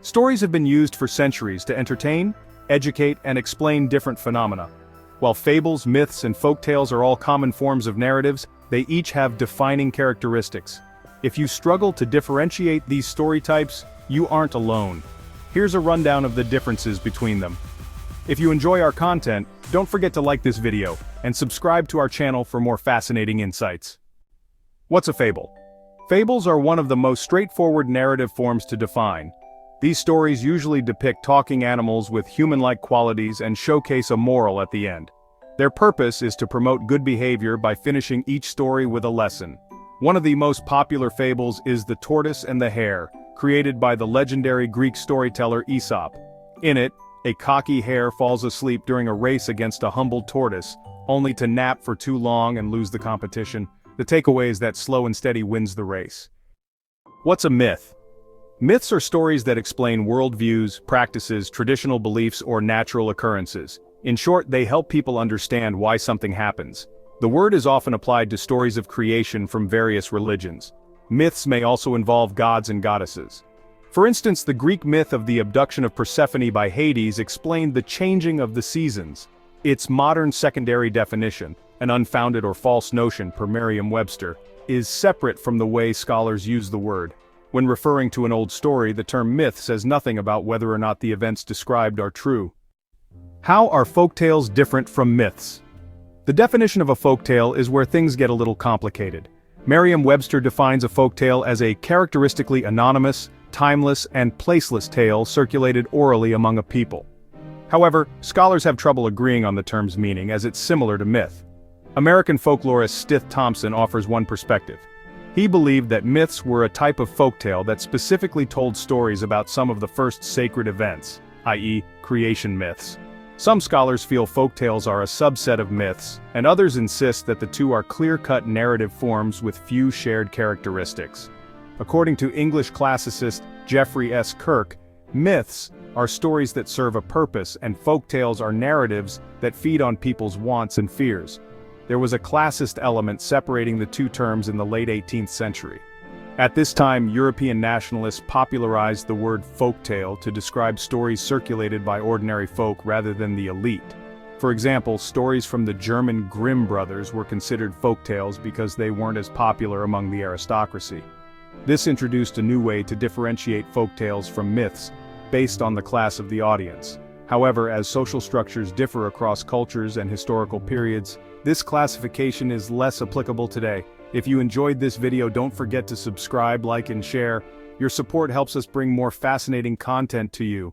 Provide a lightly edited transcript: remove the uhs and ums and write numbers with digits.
Stories have been used for centuries to entertain, educate, and explain different phenomena. While fables, myths, and folktales are all common forms of narratives, they each have defining characteristics. If you struggle to differentiate these story types, you aren't alone. Here's a rundown of the differences between them. If you enjoy our content, don't forget to like this video, and subscribe to our channel for more fascinating insights. What's a fable? Fables are one of the most straightforward narrative forms to define. These stories usually depict talking animals with human-like qualities and showcase a moral at the end. Their purpose is to promote good behavior by finishing each story with a lesson. One of the most popular fables is The Tortoise and the Hare, created by the legendary Greek storyteller Aesop. In it, a cocky hare falls asleep during a race against a humble tortoise, only to nap for too long and lose the competition. The takeaway is that slow and steady wins the race. What's a myth? Myths are stories that explain worldviews, practices, traditional beliefs, or natural occurrences. In short, they help people understand why something happens. The word is often applied to stories of creation from various religions. Myths may also involve gods and goddesses. For instance, the Greek myth of the abduction of Persephone by Hades explained the changing of the seasons. Its modern secondary definition, an unfounded or false notion per Merriam-Webster, is separate from the way scholars use the word. When referring to an old story, the term myth says nothing about whether or not the events described are true. How are folktales different from myths? The definition of a folktale is where things get a little complicated. Merriam-Webster defines a folktale as a characteristically anonymous, timeless, and placeless tale circulated orally among a people. However, scholars have trouble agreeing on the term's meaning as it's similar to myth. American folklorist Stith Thompson offers one perspective. He believed that myths were a type of folktale that specifically told stories about some of the first sacred events, i.e., creation myths. Some scholars feel folktales are a subset of myths, and others insist that the two are clear-cut narrative forms with few shared characteristics. According to English classicist Geoffrey S. Kirk, myths are stories that serve a purpose, and folktales are narratives that feed on people's wants and fears. There was a classist element separating the two terms in the late 18th century. At this time, European nationalists popularized the word folktale to describe stories circulated by ordinary folk rather than the elite. For example, stories from the German Grimm brothers were considered folktales because they weren't as popular among the aristocracy. This introduced a new way to differentiate folktales from myths, based on the class of the audience. However, as social structures differ across cultures and historical periods, this classification is less applicable today. If you enjoyed this video, don't forget to subscribe, like, and share. Your support helps us bring more fascinating content to you.